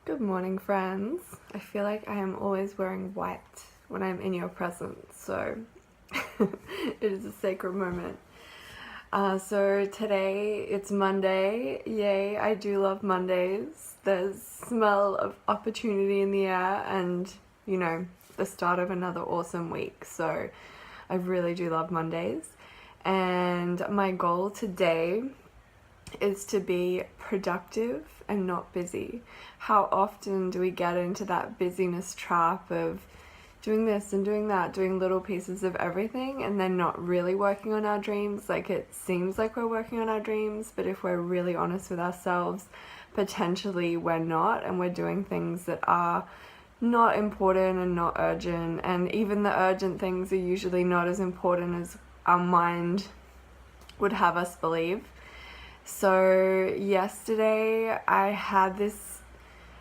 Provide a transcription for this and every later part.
Good morning, friends. I feel like I am always wearing white when I'm in your presence, so it is a sacred moment. So today it's Monday. Yay, I do love Mondays. There's smell of opportunity in the air and, the start of another awesome week. So I really do love Mondays. And my goal today is to be productive and not busy. How often do we get into that busyness trap of doing this and doing that, doing little pieces of everything and then not really working on our dreams? Like, it seems like we're working on our dreams, but if we're really honest with ourselves, potentially we're not, and we're doing things that are not important and not urgent, and even the urgent things are usually not as important as our mind would have us believe. So yesterday I had this,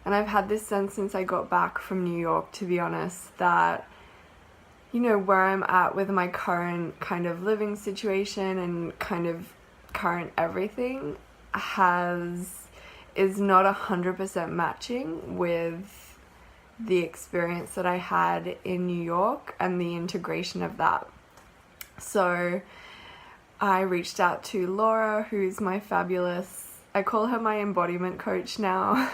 and I've had this sense since I got back from New York, to be honest, that, where I'm at with my current kind of living situation and kind of current everything is not 100% matching with the experience that I had in New York and the integration of that. So I reached out to Laura, who's my fabulous, I call her my embodiment coach now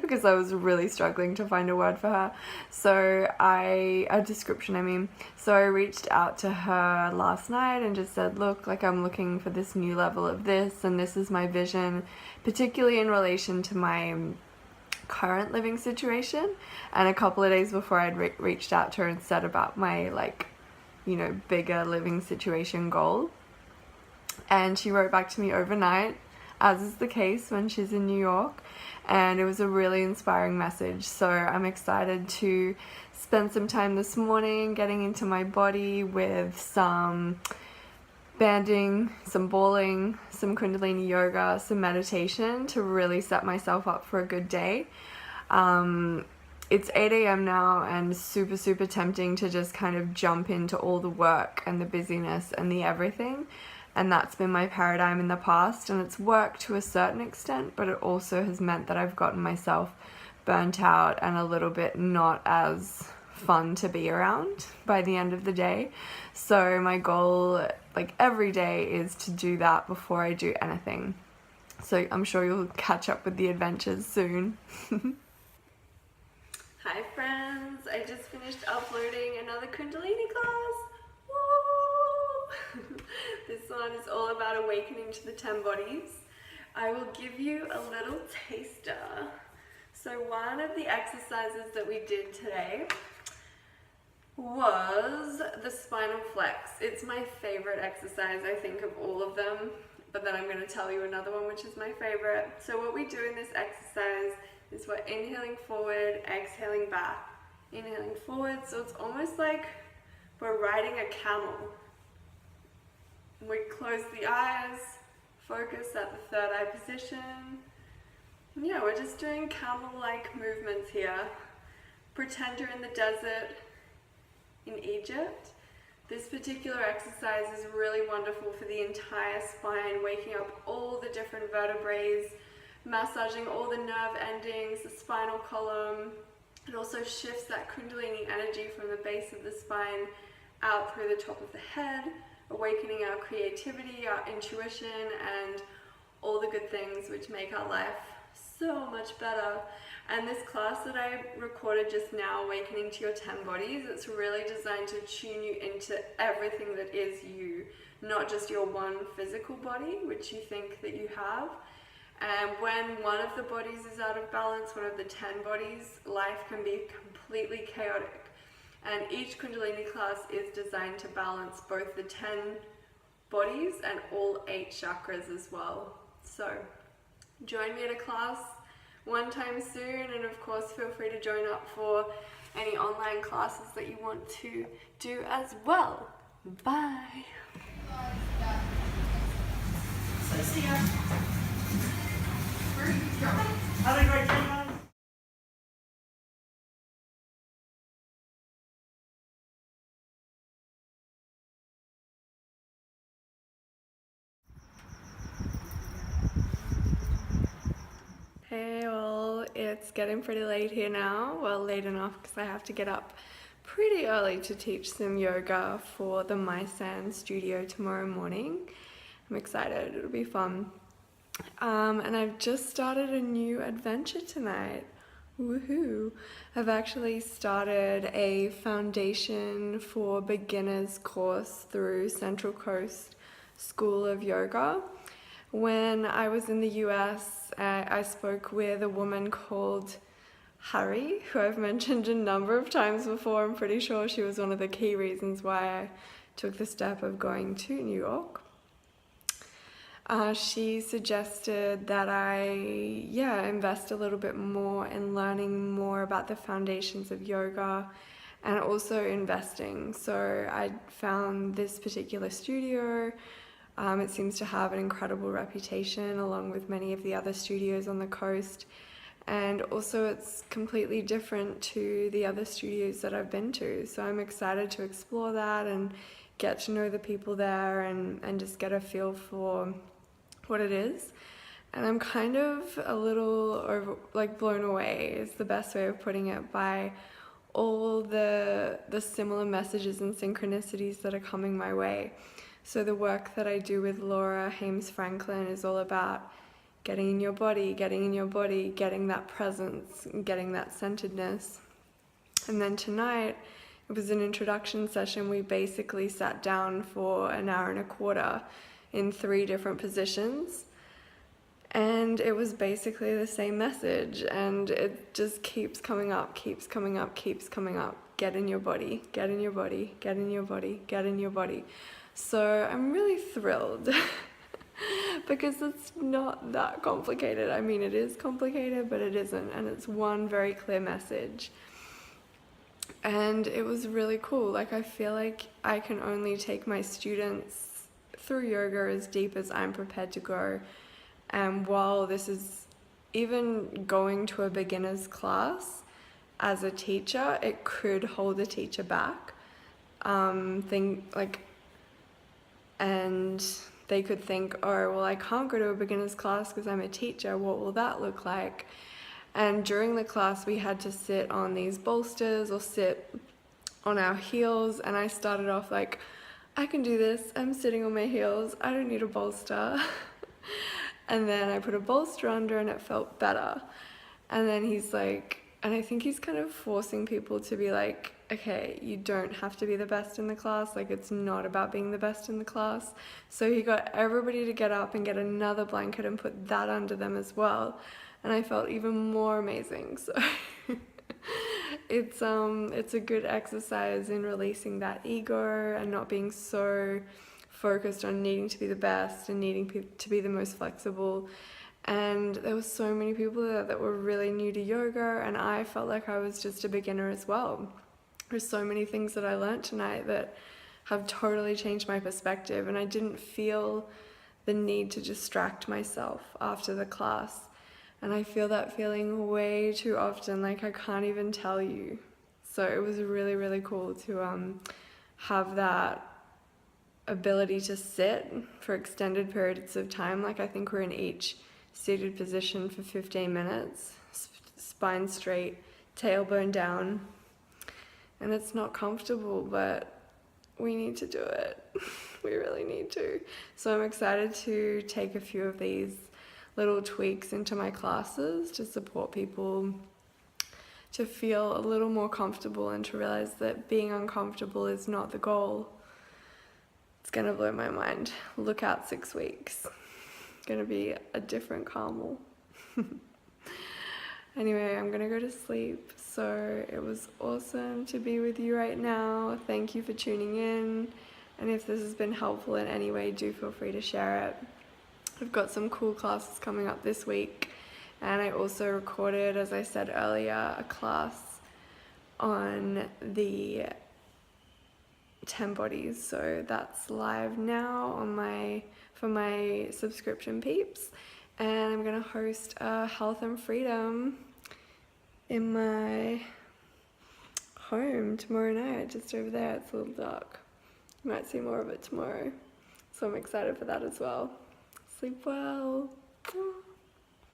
because I was really struggling to find a word for her. So a description, I mean. So I reached out to her last night and just said, look, like, I'm looking for this new level of this, and this is my vision, particularly in relation to my current living situation. And a couple of days before I'd reached out to her and said about my, bigger living situation goal. And she wrote back to me overnight, as is the case when she's in New York, and it was a really inspiring message. So I'm excited to spend some time this morning getting into my body with some banding, some bowling, some kundalini yoga, some meditation to really set myself up for a good day. It's 8 a.m. now, and super, super tempting to just kind of jump into all the work and the busyness and the everything. And that's been my paradigm in the past, and it's worked to a certain extent, but it also has meant that I've gotten myself burnt out and a little bit not as fun to be around by the end of the day. So my goal, every day, is to do that before I do anything. So I'm sure you'll catch up with the adventures soon. Hi friends, I just finished uploading another kundalini class. Woo! This one is all about awakening to the 10 bodies. I will give you a little taster. So one of the exercises that we did today was the spinal flex. It's my favorite exercise, I think, of all of them, but then I'm going to tell you another one which is my favorite. So what we do in this exercise is we're inhaling forward, exhaling back. Inhaling forward, so it's almost like we're riding a camel. We close the eyes, focus at the third eye position. And yeah, we're just doing camel-like movements here. Pretend you're in the desert in Egypt. This particular exercise is really wonderful for the entire spine, waking up all the different vertebrae, massaging all the nerve endings, the spinal column. It also shifts that kundalini energy from the base of the spine out through the top of the head, awakening our creativity, our intuition, and all the good things which make our life so much better. And this class that I recorded just now, Awakening to Your 10 Bodies, it's really designed to tune you into everything that is you, not just your one physical body, which you think that you have. And when one of the bodies is out of balance, one of the 10 bodies, life can be completely chaotic. And each Kundalini class is designed to balance both the 10 bodies and all 8 chakras as well. So join me at a class one time soon, and of course feel free to join up for any online classes that you want to do as well. Bye! So see ya. Have a great day, guys. Hey all, It's getting pretty late here now. Well, late enough because I have to get up pretty early to teach some yoga for the My Sand studio tomorrow morning. I'm excited, it'll be fun. And I've just started a new adventure tonight. Woohoo! I've actually started a foundation for beginners course through Central Coast School of Yoga. When I was in the US, I spoke with a woman called Harry, who I've mentioned a number of times before. I'm pretty sure she was one of the key reasons why I took the step of going to New York. She suggested that I invest a little bit more in learning more about the foundations of yoga and also investing. So I found this particular studio. It seems to have an incredible reputation along with many of the other studios on the coast. And also it's completely different to the other studios that I've been to. So I'm excited to explore that and get to know the people there and just get a feel for what it is. And I'm kind of a little blown away is the best way of putting it by all the similar messages and synchronicities that are coming my way. So the work that I do with Laura Hames Franklin is all about getting in your body, getting that presence, getting that centeredness. And then tonight, it was an introduction session. We basically sat down for an hour and a quarter in 3 different positions. And it was basically the same message. And it just keeps coming up. Get in your body, get in your body, get in your body, get in your body. So I'm really thrilled. Because it's not that complicated. I mean, it is complicated, but it isn't. And it's one very clear message. And it was really cool. Like, I feel like I can only take my students through yoga as deep as I'm prepared to go. And while this is even going to a beginner's class as a teacher, it could hold a teacher back. And they could think, oh, well, I can't go to a beginner's class because I'm a teacher. What will that look like? And during the class, we had to sit on these bolsters or sit on our heels. And I started off like, I can do this. I'm sitting on my heels. I don't need a bolster. And then I put a bolster under and it felt better. And then he's like, and I think he's kind of forcing people to be like, okay, you don't have to be the best in the class. Like, it's not about being the best in the class. So he got everybody to get up and get another blanket and put that under them as well. And I felt even more amazing. So it's a good exercise in releasing that ego and not being so focused on needing to be the best and needing to be the most flexible. And there were so many people there that were really new to yoga, and I felt like I was just a beginner as well. There's so many things that I learned tonight that have totally changed my perspective, and I didn't feel the need to distract myself after the class. And I feel that feeling way too often, like I can't even tell you. So it was really, really cool to have that ability to sit for extended periods of time. Like, I think we're in each seated position for 15 minutes, spine straight, tailbone down. And it's not comfortable, but we need to do it. We really need to. So I'm excited to take a few of these little tweaks into my classes to support people to feel a little more comfortable and to realize that being uncomfortable is not the goal. It's gonna blow my mind. Look out 6 weeks. Gonna be a different Carmel. Anyway, I'm gonna go to sleep. So it was awesome to be with you right now. Thank you for tuning in. And if this has been helpful in any way, do feel free to share it. I've got some cool classes coming up this week. And I also recorded, as I said earlier, a class on the 10 bodies. So that's live now on for my subscription peeps. And I'm gonna host a health and freedom in my home tomorrow night, just over there. It's a little dark. You might see more of it tomorrow. So I'm excited for that as well. Sleep well.